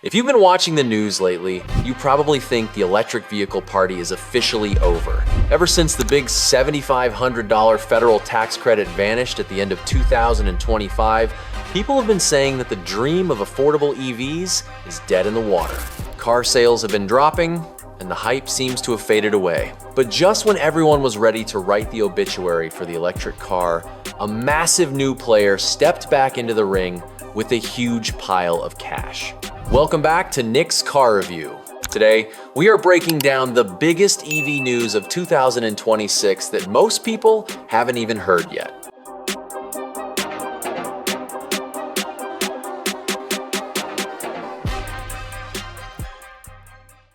If you've been watching the news lately, you probably think the electric vehicle party is officially over. Ever since the big $7,500 federal tax credit vanished at the end of 2025, people have been saying that the dream of affordable EVs is dead in the water. Car sales have been dropping, and the hype seems to have faded away. But just when everyone was ready to write the obituary for the electric car, a massive new player stepped back into the ring with a huge pile of cash. Welcome back to Nick's Car Review. Today, we are breaking down the biggest EV news of 2026 that most people haven't even heard yet.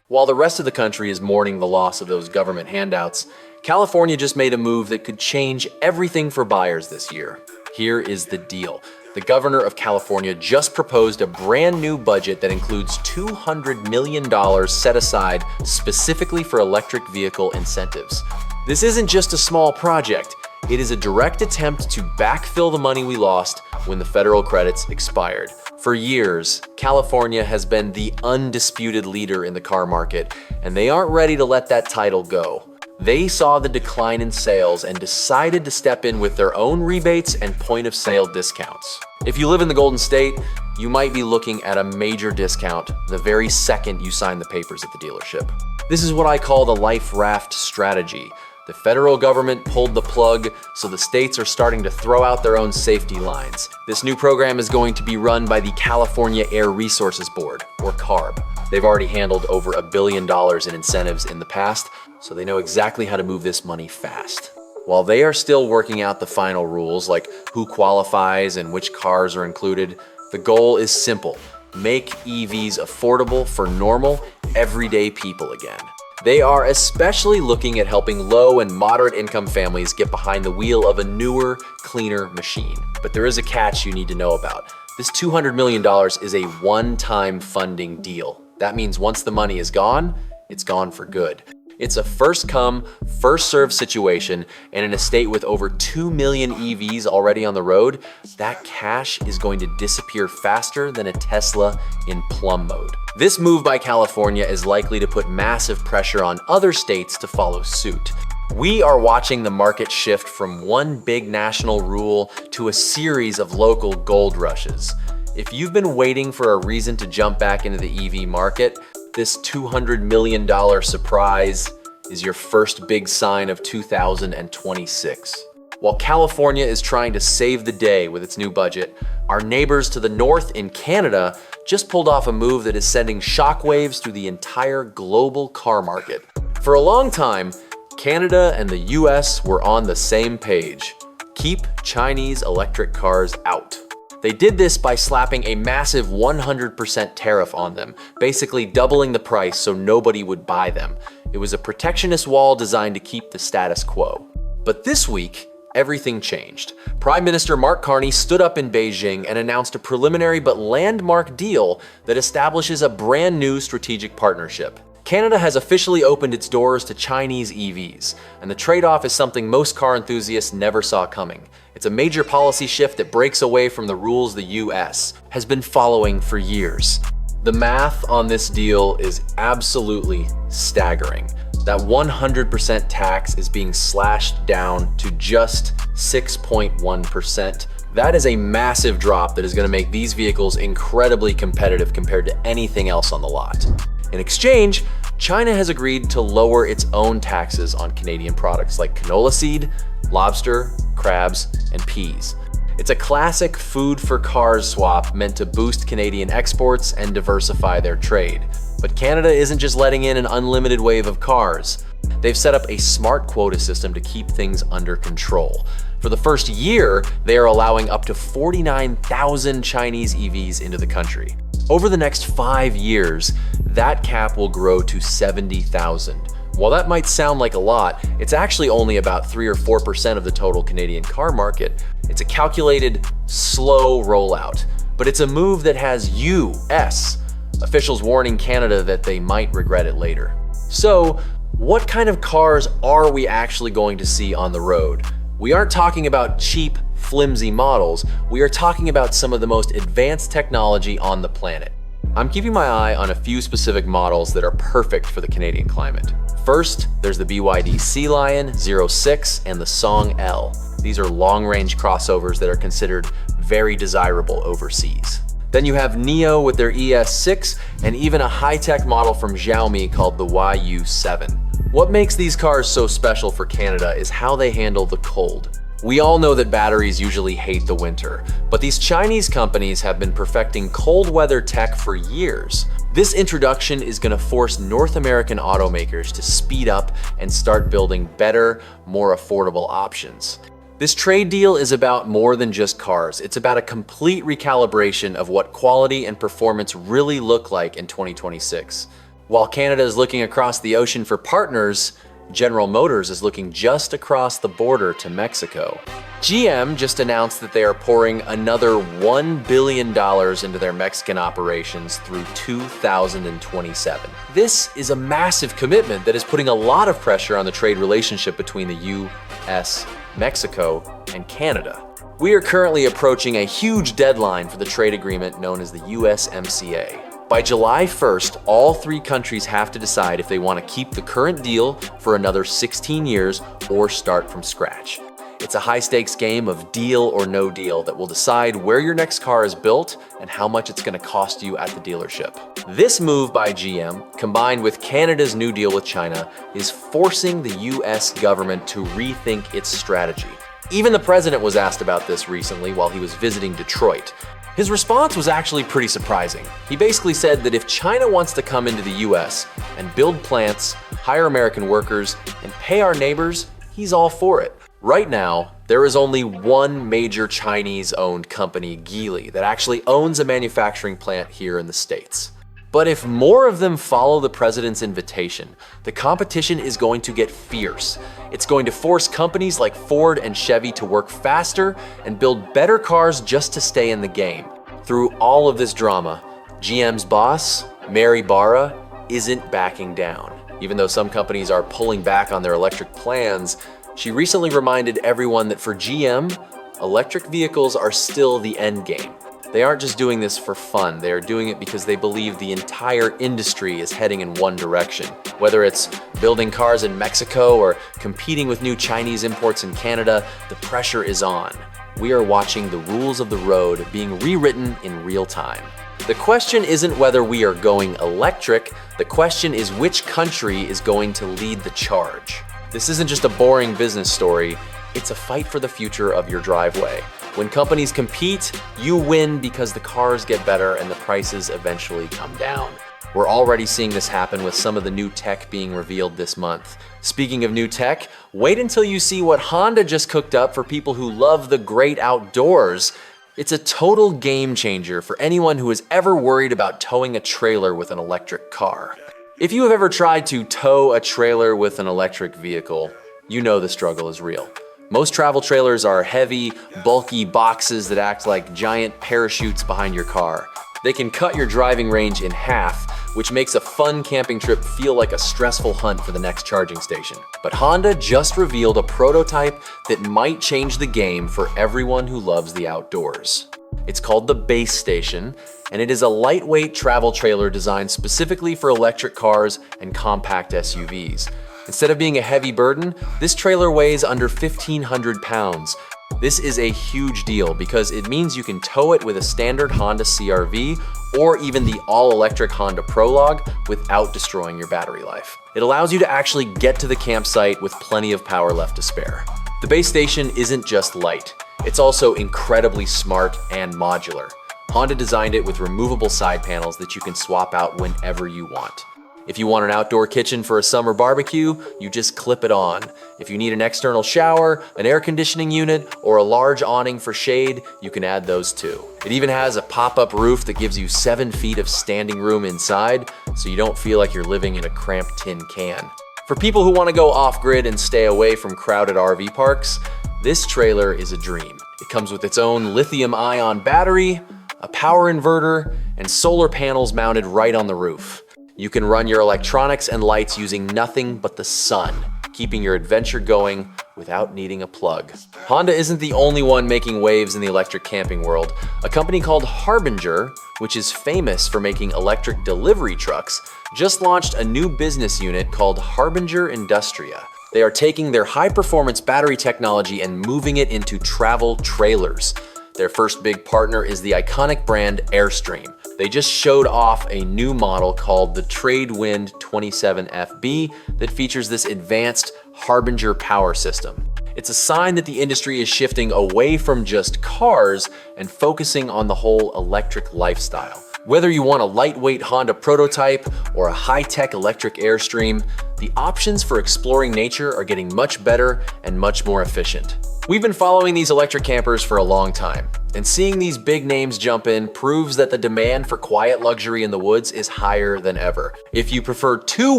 While the rest of the country is mourning the loss of those government handouts, California just made a move that could change everything for buyers this year. Here is the deal. The governor of California just proposed a brand new budget that includes $200 million set aside specifically for electric vehicle incentives. This isn't just a small project. It is a direct attempt to backfill the money we lost when the federal credits expired. For years, California has been the undisputed leader in the car market, and they aren't ready to let that title go. They saw the decline in sales and decided to step in with their own rebates and point-of-sale discounts. If you live in the Golden State, you might be looking at a major discount the very second you sign the papers at the dealership. This is what I call the life raft strategy. The federal government pulled the plug, so the states are starting to throw out their own safety lines. This new program is going to be run by the California Air Resources Board, or CARB. They've already handled over $1 billion in incentives in the past, so they know exactly how to move this money fast. While they are still working out the final rules, like who qualifies and which cars are included, the goal is simple: make EVs affordable for normal, everyday people again. They are especially looking at helping low and moderate income families get behind the wheel of a newer, cleaner machine. But there is a catch you need to know about. This $200 million is a one-time funding deal. That means once the money is gone, it's gone for good. It's a first-come, first-served situation, and in a state with over 2 million EVs already on the road, that cash is going to disappear faster than a Tesla in plum mode. This move by California is likely to put massive pressure on other states to follow suit. We are watching the market shift from one big national rule to a series of local gold rushes. If you've been waiting for a reason to jump back into the EV market, this $200 million surprise is your first big sign of 2026. While California is trying to save the day with its new budget, our neighbors to the north in Canada just pulled off a move that is sending shockwaves through the entire global car market. For a long time, Canada and the US were on the same page. Keep Chinese electric cars out. They did this by slapping a massive 100% tariff on them, basically doubling the price so nobody would buy them. It was a protectionist wall designed to keep the status quo. But this week, everything changed. Prime Minister Mark Carney stood up in Beijing and announced a preliminary but landmark deal that establishes a brand new strategic partnership. Canada has officially opened its doors to Chinese EVs, and the trade-off is something most car enthusiasts never saw coming. It's a major policy shift that breaks away from the rules the US has been following for years. The math on this deal is absolutely staggering. That 100% tax is being slashed down to just 6.1%. That is a massive drop that is going to make these vehicles incredibly competitive compared to anything else on the lot. In exchange, China has agreed to lower its own taxes on Canadian products like canola seed, lobster, crabs, and peas. It's a classic food for cars swap meant to boost Canadian exports and diversify their trade. But Canada isn't just letting in an unlimited wave of cars. They've set up a smart quota system to keep things under control. For the first year, they are allowing up to 49,000 Chinese EVs into the country. Over the next 5 years, that cap will grow to 70,000. While that might sound like a lot, it's actually only about 3 or 4% of the total Canadian car market. It's a calculated, slow rollout, but it's a move that has US officials warning Canada that they might regret it later. So, what kind of cars are we actually going to see on the road? We aren't talking about cheap, flimsy models. We are talking about some of the most advanced technology on the planet. I'm keeping my eye on a few specific models that are perfect for the Canadian climate. First, there's the BYD Sea Lion 06 and the Song L. These are long-range crossovers that are considered very desirable overseas. Then you have NIO with their ES6 and even a high-tech model from Xiaomi called the YU7. What makes these cars so special for Canada is how they handle the cold. We all know that batteries usually hate the winter, but these Chinese companies have been perfecting cold weather tech for years. This introduction is going to force North American automakers to speed up and start building better, more affordable options. This trade deal is about more than just cars. It's about a complete recalibration of what quality and performance really look like in 2026. While Canada is looking across the ocean for partners, General Motors is looking just across the border to Mexico. GM just announced that they are pouring another $1 billion into their Mexican operations through 2027. This is a massive commitment that is putting a lot of pressure on the trade relationship between the US, Mexico, and Canada. We are currently approaching a huge deadline for the trade agreement known as the USMCA. By July 1st, all three countries have to decide if they want to keep the current deal for another 16 years or start from scratch. It's a high-stakes game of deal or no deal that will decide where your next car is built and how much it's going to cost you at the dealership. This move by GM, combined with Canada's new deal with China, is forcing the US government to rethink its strategy. Even the president was asked about this recently while he was visiting Detroit. His response was actually pretty surprising. He basically said that if China wants to come into the US and build plants, hire American workers, and pay our neighbors, he's all for it. Right now, there is only one major Chinese-owned company, Geely, that actually owns a manufacturing plant here in the States. But if more of them follow the president's invitation, the competition is going to get fierce. It's going to force companies like Ford and Chevy to work faster and build better cars just to stay in the game. Through all of this drama, GM's boss, Mary Barra, isn't backing down. Even though some companies are pulling back on their electric plans, she recently reminded everyone that for GM, electric vehicles are still the end game. They aren't just doing this for fun, they are doing it because they believe the entire industry is heading in one direction. Whether it's building cars in Mexico or competing with new Chinese imports in Canada, the pressure is on. We are watching the rules of the road being rewritten in real time. The question isn't whether we are going electric, the question is which country is going to lead the charge. This isn't just a boring business story, it's a fight for the future of your driveway. When companies compete, you win because the cars get better and the prices eventually come down. We're already seeing this happen with some of the new tech being revealed this month. Speaking of new tech, wait until you see what Honda just cooked up for people who love the great outdoors. It's a total game changer for anyone who has ever worried about towing a trailer with an electric car. If you have ever tried to tow a trailer with an electric vehicle, you know the struggle is real. Most travel trailers are heavy, bulky boxes that act like giant parachutes behind your car. They can cut your driving range in half, which makes a fun camping trip feel like a stressful hunt for the next charging station. But Honda just revealed a prototype that might change the game for everyone who loves the outdoors. It's called the Base Station, and it is a lightweight travel trailer designed specifically for electric cars and compact SUVs. Instead of being a heavy burden, this trailer weighs under 1,500 pounds. This is a huge deal because it means you can tow it with a standard Honda CR-V or even the all-electric Honda Prologue without destroying your battery life. It allows you to actually get to the campsite with plenty of power left to spare. The Base Station isn't just light, it's also incredibly smart and modular. Honda designed it with removable side panels that you can swap out whenever you want. If you want an outdoor kitchen for a summer barbecue, you just clip it on. If you need an external shower, an air conditioning unit, or a large awning for shade, you can add those too. It even has a pop-up roof that gives you 7 feet of standing room inside, so you don't feel like you're living in a cramped tin can. For people who want to go off-grid and stay away from crowded RV parks, this trailer is a dream. It comes with its own lithium-ion battery, a power inverter, and solar panels mounted right on the roof. You can run your electronics and lights using nothing but the sun, keeping your adventure going without needing a plug. Honda isn't the only one making waves in the electric camping world. A company called Harbinger, which is famous for making electric delivery trucks, just launched a new business unit called Harbinger Industria. They are taking their high-performance battery technology and moving it into travel trailers. Their first big partner is the iconic brand Airstream. They just showed off a new model called the Tradewind 27FB that features this advanced Harbinger power system. It's a sign that the industry is shifting away from just cars and focusing on the whole electric lifestyle. Whether you want a lightweight Honda prototype or a high-tech electric Airstream, the options for exploring nature are getting much better and much more efficient. We've been following these electric campers for a long time, and seeing these big names jump in proves that the demand for quiet luxury in the woods is higher than ever. If you prefer 2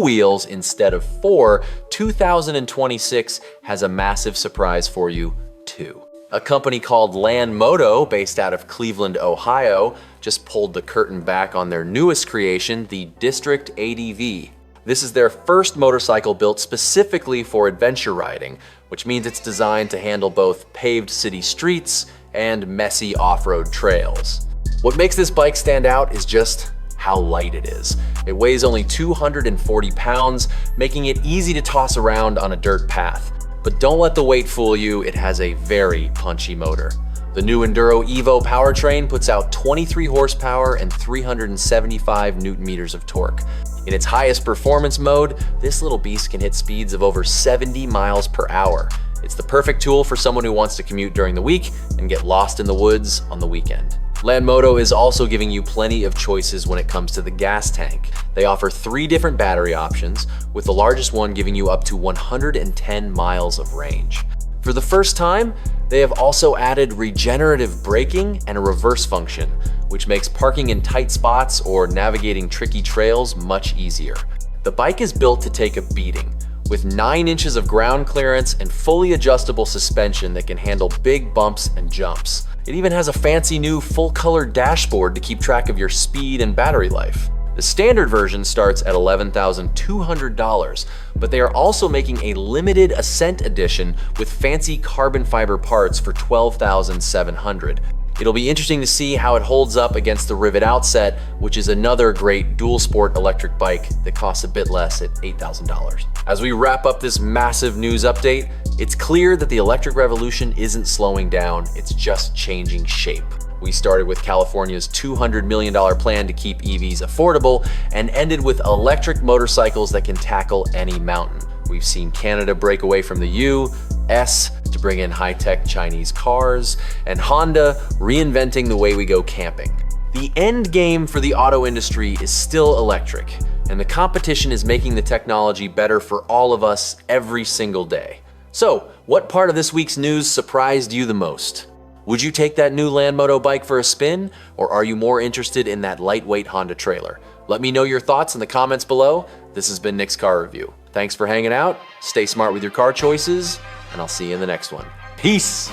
wheels instead of 4, 2026 has a massive surprise for you too. A company called Landmoto, based out of Cleveland, Ohio, just pulled the curtain back on their newest creation, the District ADV. This is their first motorcycle built specifically for adventure riding, which means it's designed to handle both paved city streets and messy off-road trails. What makes this bike stand out is just how light it is. It weighs only 240 pounds, making it easy to toss around on a dirt path. But don't let the weight fool you, it has a very punchy motor. The new Enduro Evo powertrain puts out 23 horsepower and 375 newton meters of torque. In its highest performance mode, this little beast can hit speeds of over 70 miles per hour. It's the perfect tool for someone who wants to commute during the week and get lost in the woods on the weekend. Landmoto is also giving you plenty of choices when it comes to the gas tank. They offer 3 different battery options, with the largest one giving you up to 110 miles of range. For the first time, they have also added regenerative braking and a reverse function, which makes parking in tight spots or navigating tricky trails much easier. The bike is built to take a beating, with 9 inches of ground clearance and fully adjustable suspension that can handle big bumps and jumps. It even has a fancy new full-color dashboard to keep track of your speed and battery life. The standard version starts at $11,200, but they are also making a limited Ascent edition with fancy carbon fiber parts for $12,700. It'll be interesting to see how it holds up against the Rivet Outset, which is another great dual sport electric bike that costs a bit less at $8,000. As we wrap up this massive news update, it's clear that the electric revolution isn't slowing down, it's just changing shape. We started with California's $200 million plan to keep EVs affordable and ended with electric motorcycles that can tackle any mountain. We've seen Canada break away from the U.S. to bring in high-tech Chinese cars, and Honda reinventing the way we go camping. The end game for the auto industry is still electric, and the competition is making the technology better for all of us every single day. So, what part of this week's news surprised you the most? Would you take that new Landmoto bike for a spin, or are you more interested in that lightweight Honda trailer? Let me know your thoughts in the comments below. This has been Nick's Car Review. Thanks for hanging out, stay smart with your car choices, and I'll see you in the next one. Peace!